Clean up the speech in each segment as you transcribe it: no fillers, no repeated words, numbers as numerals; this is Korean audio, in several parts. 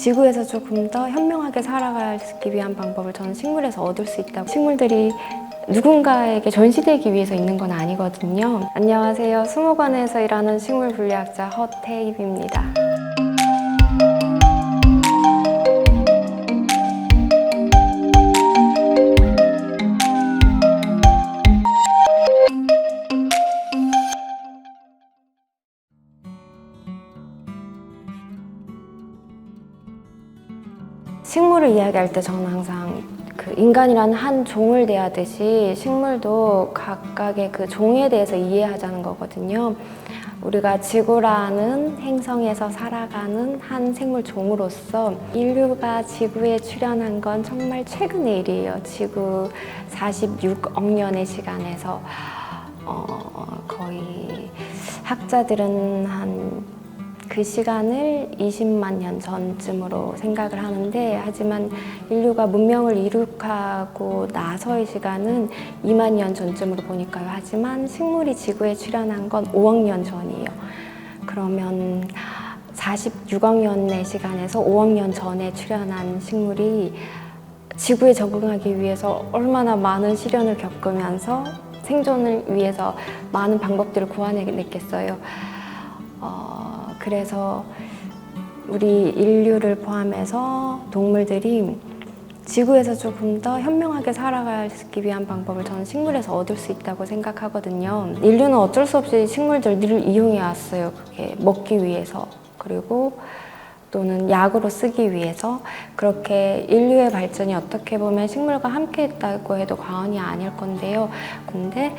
지구에서 조금 더 현명하게 살아가기 위한 방법을 저는 식물에서 얻을 수 있다고. 식물들이 누군가에게 전시되기 위해서 있는 건 아니거든요. 안녕하세요. 수목원에서 일하는 식물분리학자 허태입입니다. 식물을 이야기할 때 저는 항상 그 인간이라는 한 종을 대하듯이 식물도 각각의 그 종에 대해서 이해하자는 거거든요. 우리가 지구라는 행성에서 살아가는 한 생물 종으로서 인류가 지구에 출현한 건 정말 최근의 일이에요. 지구 46억 년의 시간에서 거의 학자들은 한 그 시간을 20만 년 전쯤으로 생각을 하는데, 하지만 인류가 문명을 이룩하고 나서의 시간은 2만 년 전쯤으로 보니까요. 하지만 식물이 지구에 출현한 건 5억 년 전이에요. 그러면 46억 년의 시간에서 5억 년 전에 출현한 식물이 지구에 적응하기 위해서 얼마나 많은 시련을 겪으면서 생존을 위해서 많은 방법들을 구해냈겠어요. 그래서 우리 인류를 포함해서 동물들이 지구에서 조금 더 현명하게 살아가기 위한 방법을 저는 식물에서 얻을 수 있다고 생각하거든요. 인류는 어쩔 수 없이 식물들을 이용해 왔어요. 그게 먹기 위해서, 그리고 또는 약으로 쓰기 위해서. 그렇게 인류의 발전이 어떻게 보면 식물과 함께 했다고 해도 과언이 아닐 건데요. 근데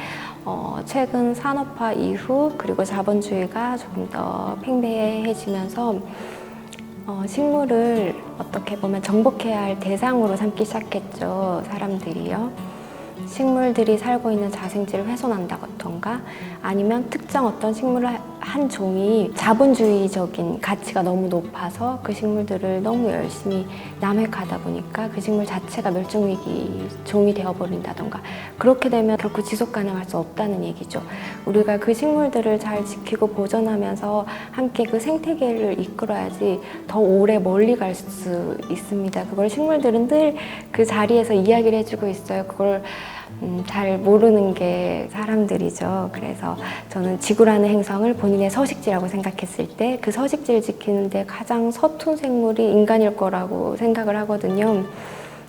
최근 산업화 이후, 그리고 자본주의가 조금 더 팽배해지면서 식물을 어떻게 보면 정복해야 할 대상으로 삼기 시작했죠, 사람들이요. 식물들이 살고 있는 자생지를 훼손한다던가, 아니면 특정 어떤 식물을 한 종이 자본주의적인 가치가 너무 높아서 그 식물들을 너무 열심히 남획하다 보니까 그 식물 자체가 멸종위기 종이 되어버린다던가, 그렇게 되면 결코 지속 가능할 수 없다는 얘기죠. 우리가 그 식물들을 잘 지키고 보존하면서 함께 그 생태계를 이끌어야지 더 오래 멀리 갈 수 있습니다. 그걸 식물들은 늘 그 자리에서 이야기를 해주고 있어요. 그걸 잘 모르는 게 사람들이죠. 그래서 저는 지구라는 행성을 본인의 서식지라고 생각했을 때 그 서식지를 지키는데 가장 서툰 생물이 인간일 거라고 생각을 하거든요.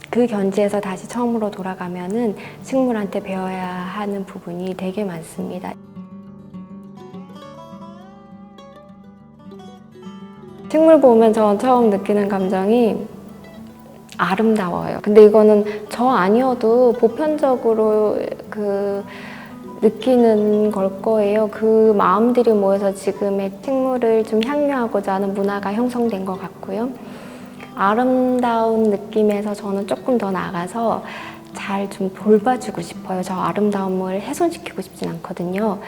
그 견지에서 다시 처음으로 돌아가면은 식물한테 배워야 하는 부분이 되게 많습니다. 식물 보면 저 처음 느끼는 감정이 아름다워요. 근데 이거는 저 아니어도 보편적으로 느끼는 걸 거예요. 그 마음들이 모여서 지금의 식물을 좀 향유하고자 하는 문화가 형성된 것 같고요. 아름다운 느낌에서 저는 조금 더 나가서 잘 좀 돌봐주고 싶어요. 저 아름다움을 훼손시키고 싶진 않거든요.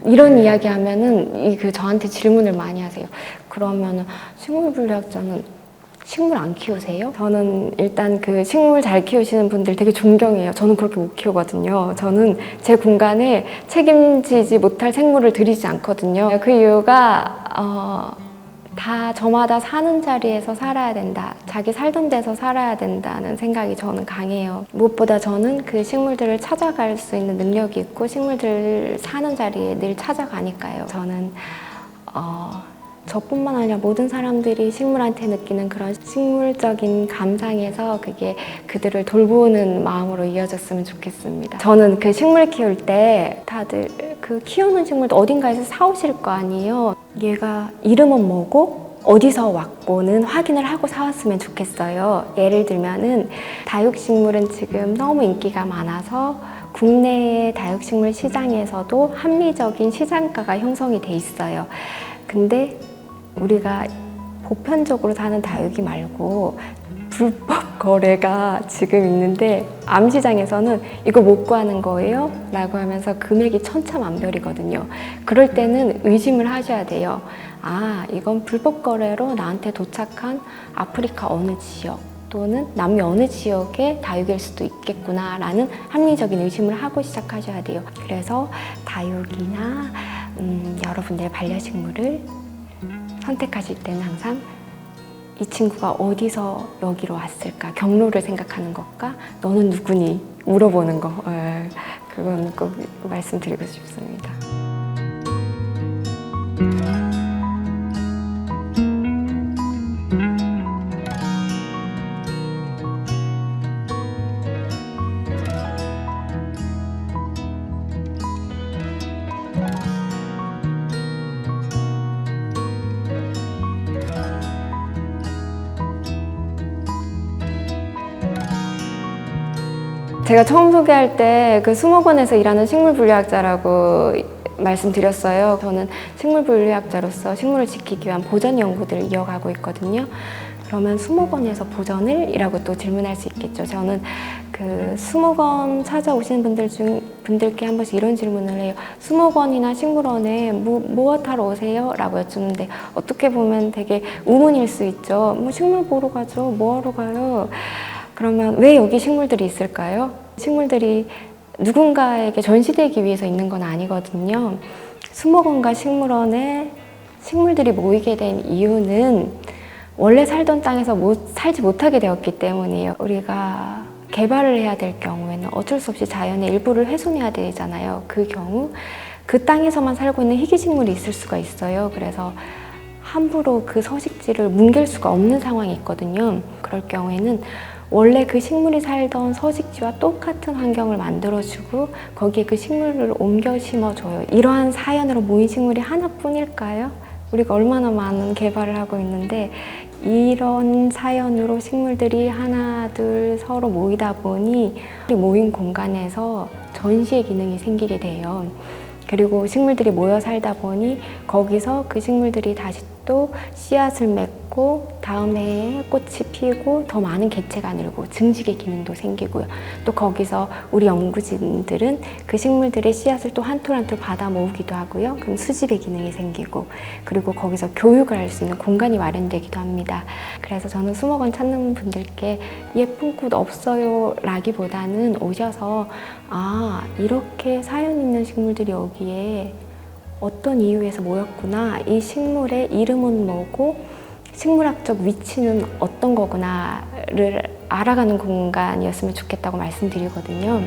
이런 이야기 하면은 저한테 질문을 많이 하세요. 그러면은 식물분리학자는 식물 안 키우세요? 저는 일단 그 식물 잘 키우시는 분들 되게 존경해요. 저는 그렇게 못 키우거든요. 저는 제 공간에 책임지지 못할 생물을 들이지 않거든요. 그 이유가 다 저마다 사는 자리에서 살아야 된다, 자기 살던 데서 살아야 된다는 생각이 저는 강해요. 무엇보다 저는 그 식물들을 찾아갈 수 있는 능력이 있고 식물들 사는 자리에 늘 찾아가니까요. 저는 저뿐만 아니라 모든 사람들이 식물한테 느끼는 그런 식물적인 감상에서 그게 그들을 돌보는 마음으로 이어졌으면 좋겠습니다. 저는 그 식물 키울 때 다들 그 키우는 식물도 어딘가에서 사오실 거 아니에요. 얘가 이름은 뭐고 어디서 왔고는 확인을 하고 사왔으면 좋겠어요. 예를 들면은 다육식물은 지금 너무 인기가 많아서 국내의 다육식물 시장에서도 합리적인 시장가가 형성이 돼 있어요. 근데 우리가 보편적으로 사는 다육이 말고 불법 거래가 지금 있는데, 암시장에서는 이거 못 구하는 거예요? 라고 하면서 금액이 천차만별이거든요. 그럴 때는 의심을 하셔야 돼요. 아, 이건 불법 거래로 나한테 도착한 아프리카 어느 지역 또는 남미 어느 지역의 다육일 수도 있겠구나 라는 합리적인 의심을 하고 시작하셔야 돼요. 그래서 다육이나 여러분들의 반려식물을 선택하실 때는 항상 이 친구가 어디서 여기로 왔을까? 경로를 생각하는 것과 너는 누구니? 물어보는 거. 그건 꼭 말씀드리고 싶습니다. 제가 처음 소개할 때 그 수목원에서 일하는 식물분류학자라고 말씀드렸어요. 저는 식물분류학자로서 식물을 지키기 위한 보전 연구들을 이어가고 있거든요. 그러면 수목원에서 보전을? 이라고 또 질문할 수 있겠죠. 저는 그 수목원 찾아오시는 분들께 한 번씩 이런 질문을 해요. 수목원이나 식물원에 무엇하러 오세요? 라고 여쭙는데 어떻게 보면 되게 우문일 수 있죠. 뭐 식물 보러 가죠. 뭐하러 가요? 그러면 왜 여기 식물들이 있을까요? 식물들이 누군가에게 전시되기 위해서 있는 건 아니거든요. 수목원과 식물원에 식물들이 모이게 된 이유는 원래 살던 땅에서 살지 못하게 되었기 때문이에요. 우리가 개발을 해야 될 경우에는 어쩔 수 없이 자연의 일부를 훼손해야 되잖아요. 그 경우 그 땅에서만 살고 있는 희귀식물이 있을 수가 있어요. 그래서 함부로 그 서식지를 뭉갤 수가 없는 상황이 있거든요. 그럴 경우에는 원래 그 식물이 살던 서식지와 똑같은 환경을 만들어주고 거기에 그 식물을 옮겨 심어줘요. 이러한 사연으로 모인 식물이 하나뿐일까요? 우리가 얼마나 많은 개발을 하고 있는데 이런 사연으로 식물들이 하나, 둘 서로 모이다 보니 모인 공간에서 전시의 기능이 생기게 돼요. 그리고 식물들이 모여 살다 보니 거기서 그 식물들이 다시 또 씨앗을 맺고 다음 해에 꽃이 피고 더 많은 개체가 늘고 증식의 기능도 생기고요. 또 거기서 우리 연구진들은 그 식물들의 씨앗을 또 한 톨 한 톨 받아 모으기도 하고요. 그럼 수집의 기능이 생기고 그리고 거기서 교육을 할 수 있는 공간이 마련되기도 합니다. 그래서 저는 수목원 찾는 분들께 예쁜 꽃 없어요 라기보다는 오셔서 이렇게 사연 있는 식물들이 여기에 어떤 이유에서 모였구나, 이 식물의 이름은 뭐고 식물학적 위치는 어떤 거구나를 알아가는 공간이었으면 좋겠다고 말씀드리거든요.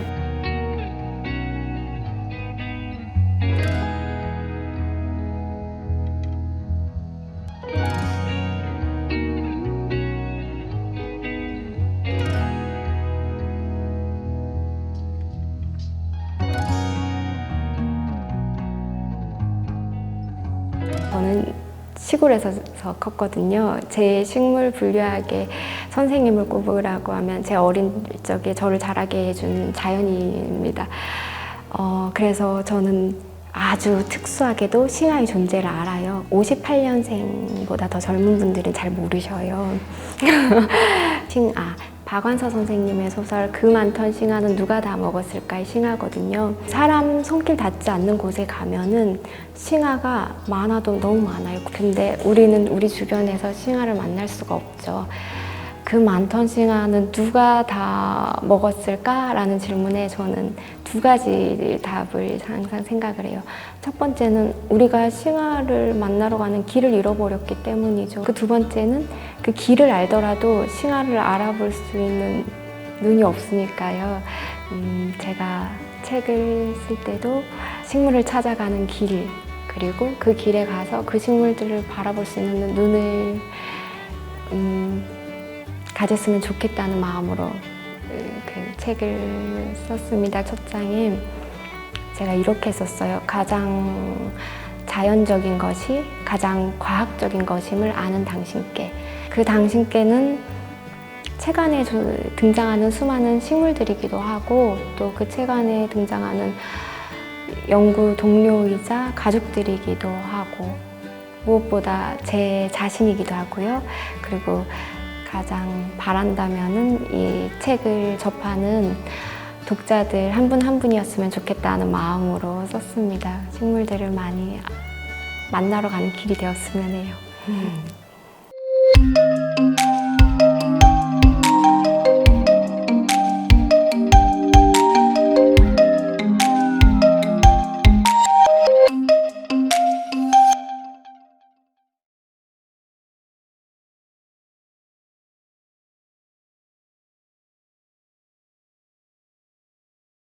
저는 시골에서 컸거든요. 제 식물 분류학의 선생님을 꼽으라고 하면 제 어린 적에 저를 자라게 해준 자연입니다. 그래서 저는 아주 특수하게도 싱하의 존재를 알아요. 58년생보다 더 젊은 분들은 잘 모르셔요. 싱아. 박완서 선생님의 소설 그 많던 싱아는 누가 다 먹었을까의 싱아거든요. 사람 손길 닿지 않는 곳에 가면은 싱아가 많아도 너무 많아요. 근데 우리는 우리 주변에서 싱아를 만날 수가 없죠. 그 많던 싱아는 누가 다 먹었을까라는 질문에 저는 두 가지 답을 항상 생각을 해요. 첫 번째는 우리가 싱아를 만나러 가는 길을 잃어버렸기 때문이죠. 그 두 번째는 그 길을 알더라도 싱아를 알아볼 수 있는 눈이 없으니까요. 제가 책을 쓸 때도 식물을 찾아가는 길, 그리고 그 길에 가서 그 식물들을 바라볼 수 있는 눈을 가졌으면 좋겠다는 마음으로 그 책을 썼습니다. 첫 장에 제가 이렇게 썼어요. 가장 자연적인 것이 가장 과학적인 것임을 아는 당신께. 그 당신께는 책 안에 등장하는 수많은 식물들이기도 하고 또 그 책 안에 등장하는 연구 동료이자 가족들이기도 하고 무엇보다 제 자신이기도 하고요. 그리고 가장 바란다면은 이 책을 접하는 독자들 한 분 한 분이었으면 좋겠다는 마음으로 썼습니다. 식물들을 많이 만나러 가는 길이 되었으면 해요.